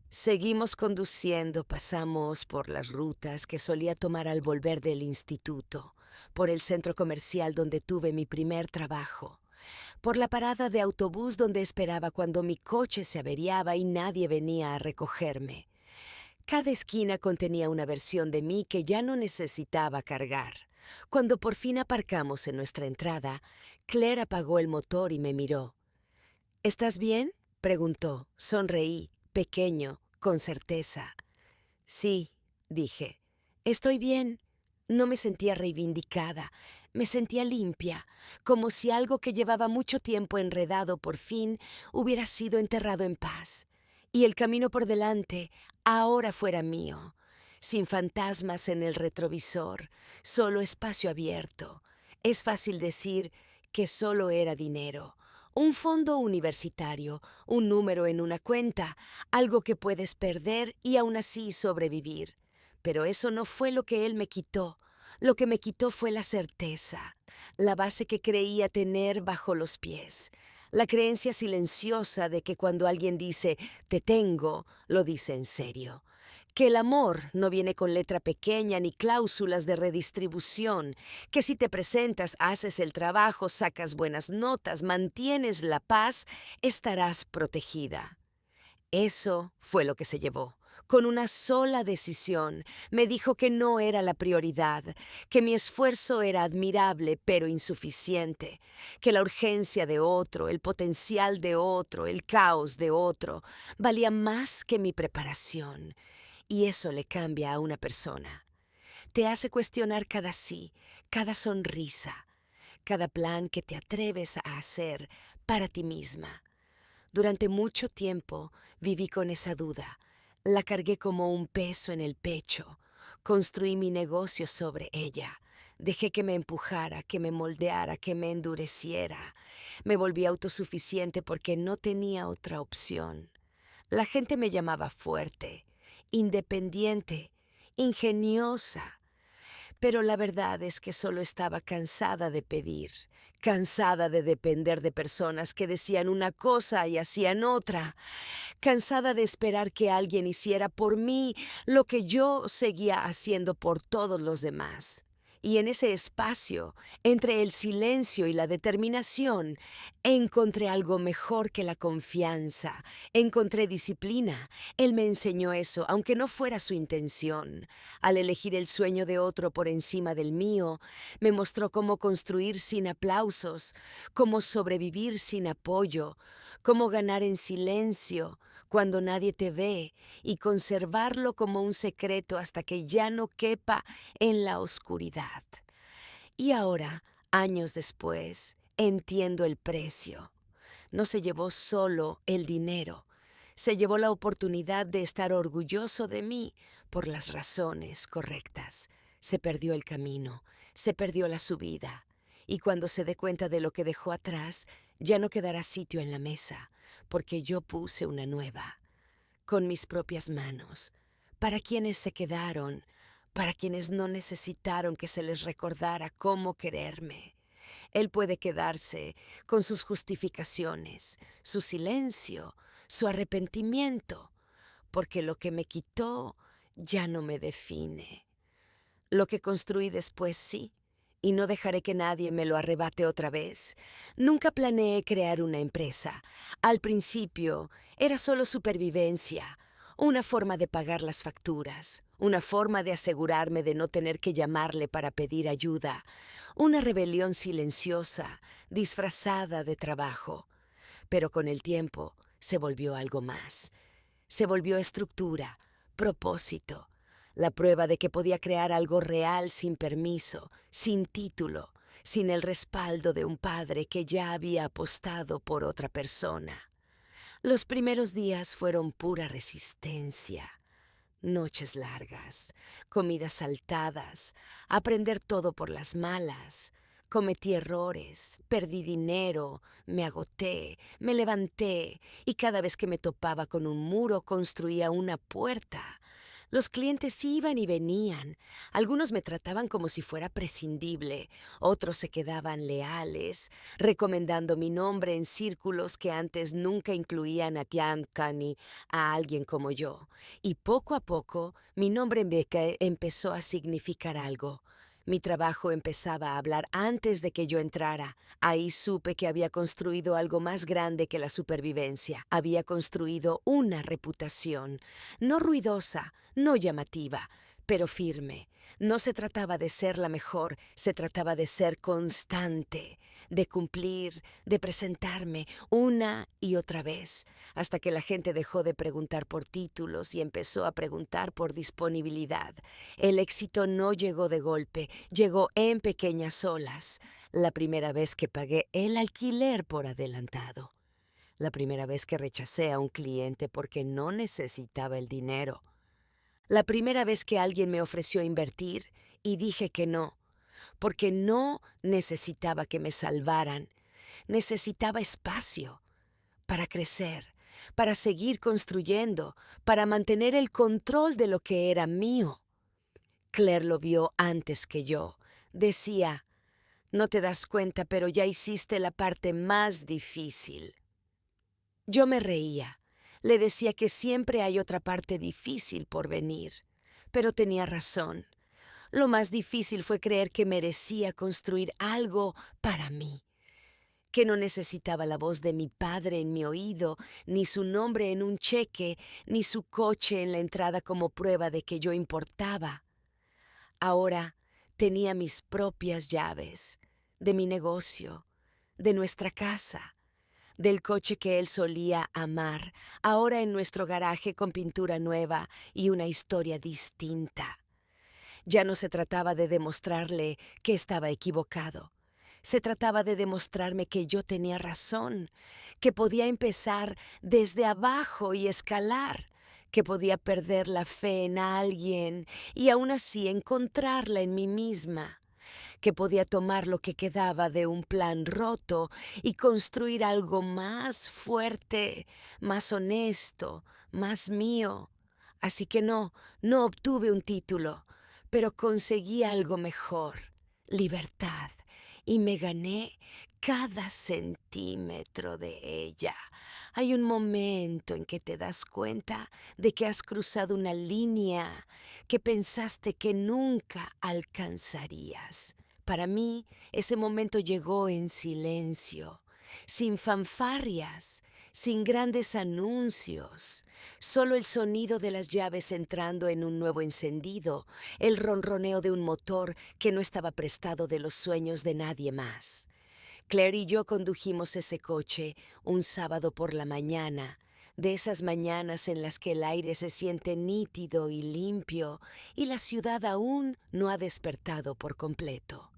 Seguimos conduciendo, pasamos por las rutas que solía tomar al volver del instituto, por el centro comercial donde tuve mi primer trabajo, por la parada de autobús donde esperaba cuando mi coche se averiaba y nadie venía a recogerme. Cada esquina contenía una versión de mí que ya no necesitaba cargar. Cuando por fin aparcamos en nuestra entrada, Claire apagó el motor y me miró. ¿Estás bien?, preguntó. Sonreí, pequeño, con certeza. Sí, dije. Estoy bien. No me sentía reivindicada. Me sentía limpia, como si algo que llevaba mucho tiempo enredado por fin hubiera sido enterrado en paz. Y el camino por delante ahora fuera mío, sin fantasmas en el retrovisor, solo espacio abierto. Es fácil decir que solo era dinero. Un fondo universitario, un número en una cuenta, algo que puedes perder y aún así sobrevivir. Pero eso no fue lo que él me quitó. Lo que me quitó fue la certeza, la base que creía tener bajo los pies, la creencia silenciosa de que cuando alguien dice «te tengo», lo dice en serio. Que el amor no viene con letra pequeña ni cláusulas de redistribución, que si te presentas, haces el trabajo, sacas buenas notas, mantienes la paz, estarás protegida. Eso fue lo que se llevó. Con una sola decisión, me dijo que no era la prioridad, que mi esfuerzo era admirable pero insuficiente, que la urgencia de otro, el potencial de otro, el caos de otro, valía más que mi preparación. Y eso le cambia a una persona. Te hace cuestionar cada sí, cada sonrisa, cada plan que te atreves a hacer para ti misma. Durante mucho tiempo viví con esa duda. La cargué como un peso en el pecho. Construí mi negocio sobre ella. Dejé que me empujara, que me moldeara, que me endureciera. Me volví autosuficiente porque no tenía otra opción. La gente me llamaba fuerte, independiente, ingeniosa. Pero la verdad es que solo estaba cansada de pedir, cansada de depender de personas que decían una cosa y hacían otra, cansada de esperar que alguien hiciera por mí lo que yo seguía haciendo por todos los demás. Y en ese espacio, entre el silencio y la determinación, encontré algo mejor que la confianza, encontré disciplina. Él me enseñó eso, aunque no fuera su intención. Al elegir el sueño de otro por encima del mío, me mostró cómo construir sin aplausos, cómo sobrevivir sin apoyo, cómo ganar en silencio cuando nadie te ve y conservarlo como un secreto hasta que ya no quepa en la oscuridad. Y ahora, años después, entiendo el precio. No se llevó solo el dinero, se llevó la oportunidad de estar orgulloso de mí por las razones correctas. Se perdió el camino, se perdió la subida, y cuando se dé cuenta de lo que dejó atrás, ya no quedará sitio en la mesa, porque yo puse una nueva, con mis propias manos, para quienes se quedaron, para quienes no necesitaron que se les recordara cómo quererme. Él puede quedarse con sus justificaciones, su silencio, su arrepentimiento, porque lo que me quitó ya no me define. Lo que construí después sí, y no dejaré que nadie me lo arrebate otra vez. Nunca planeé crear una empresa. Al principio era solo supervivencia, una forma de pagar las facturas, una forma de asegurarme de no tener que llamarle para pedir ayuda, una rebelión silenciosa, disfrazada de trabajo. Pero con el tiempo se volvió algo más. Se volvió estructura, propósito, la prueba de que podía crear algo real sin permiso, sin título, sin el respaldo de un padre que ya había apostado por otra persona. Los primeros días fueron pura resistencia, Noches largas, comidas saltadas, aprender todo por las malas. Cometí errores, perdí dinero, me agoté, me levanté y cada vez que me topaba con un muro construía una puerta. Los clientes iban y venían. Algunos me trataban como si fuera prescindible, otros se quedaban leales, recomendando mi nombre en círculos que antes nunca incluían a Bianca ni a alguien como yo. Y poco a poco mi nombre en Beca empezó a significar algo. Mi trabajo empezaba a hablar antes de que yo entrara. Ahí supe que había construido algo más grande que la supervivencia. Había construido una reputación, no ruidosa, no llamativa, pero firme. No se trataba de ser la mejor, se trataba de ser constante, de cumplir, de presentarme una y otra vez, hasta que la gente dejó de preguntar por títulos y empezó a preguntar por disponibilidad. El éxito no llegó de golpe, llegó en pequeñas olas. La primera vez que pagué el alquiler por adelantado. La primera vez que rechacé a un cliente porque no necesitaba el dinero. La primera vez que alguien me ofreció invertir y dije que no, porque no necesitaba que me salvaran. Necesitaba espacio para crecer, para seguir construyendo, para mantener el control de lo que era mío. Claire lo vio antes que yo. Decía, no te das cuenta, pero ya hiciste la parte más difícil. Yo me reía. Le decía que siempre hay otra parte difícil por venir. Pero tenía razón. Lo más difícil fue creer que merecía construir algo para mí, que no necesitaba la voz de mi padre en mi oído, ni su nombre en un cheque, ni su coche en la entrada como prueba de que yo importaba. Ahora tenía mis propias llaves, de mi negocio, de nuestra casa, del coche que él solía amar, ahora en nuestro garaje con pintura nueva y una historia distinta. Ya no se trataba de demostrarle que estaba equivocado. Se trataba de demostrarme que yo tenía razón, que podía empezar desde abajo y escalar, que podía perder la fe en alguien y aún así encontrarla en mí misma, que podía tomar lo que quedaba de un plan roto y construir algo más fuerte, más honesto, más mío. Así que no obtuve un título, pero conseguí algo mejor, libertad, y me gané cada centímetro de ella. Hay un momento en que te das cuenta de que has cruzado una línea que pensaste que nunca alcanzarías. Para mí, ese momento llegó en silencio, sin fanfarrias, sin grandes anuncios, solo el sonido de las llaves entrando en un nuevo encendido, el ronroneo de un motor que no estaba prestado de los sueños de nadie más. Claire y yo condujimos ese coche un sábado por la mañana, de esas mañanas en las que el aire se siente nítido y limpio y la ciudad aún no ha despertado por completo.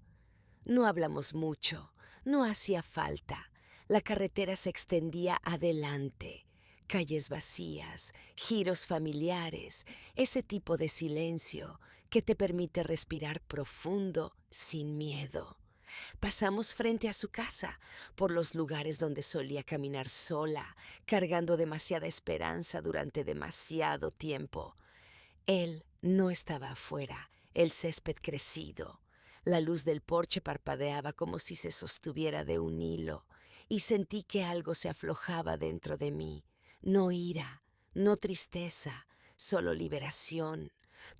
No hablamos mucho, no hacía falta. La carretera se extendía adelante. Calles vacías, giros familiares, ese tipo de silencio que te permite respirar profundo sin miedo. Pasamos frente a su casa, por los lugares donde solía caminar sola, cargando demasiada esperanza durante demasiado tiempo. Él no estaba afuera, el césped crecido. La luz del porche parpadeaba como si se sostuviera de un hilo, y sentí que algo se aflojaba dentro de mí. No ira, no tristeza, solo liberación.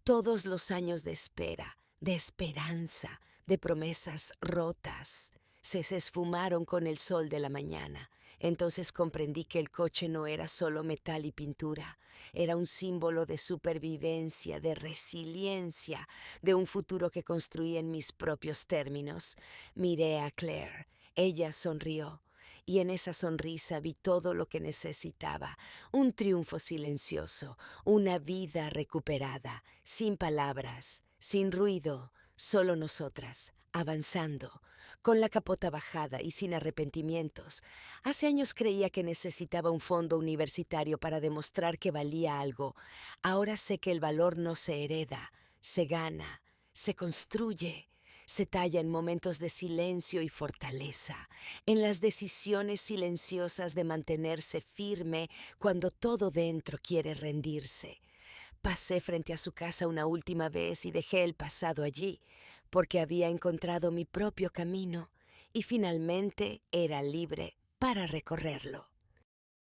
Todos los años de espera, de esperanza, de promesas rotas, se esfumaron con el sol de la mañana. Entonces comprendí que el coche no era solo metal y pintura, era un símbolo de supervivencia, de resiliencia, de un futuro que construí en mis propios términos. Miré a Claire. Ella sonrió. Y en esa sonrisa vi todo lo que necesitaba, un triunfo silencioso, una vida recuperada, sin palabras, sin ruido, solo nosotras, avanzando, con la capota bajada y sin arrepentimientos. Hace años creía que necesitaba un fondo universitario para demostrar que valía algo. Ahora sé que el valor no se hereda, se gana, se construye. Se talla en momentos de silencio y fortaleza, en las decisiones silenciosas de mantenerse firme cuando todo dentro quiere rendirse. Pasé frente a su casa una última vez y dejé el pasado allí, porque había encontrado mi propio camino y finalmente era libre para recorrerlo.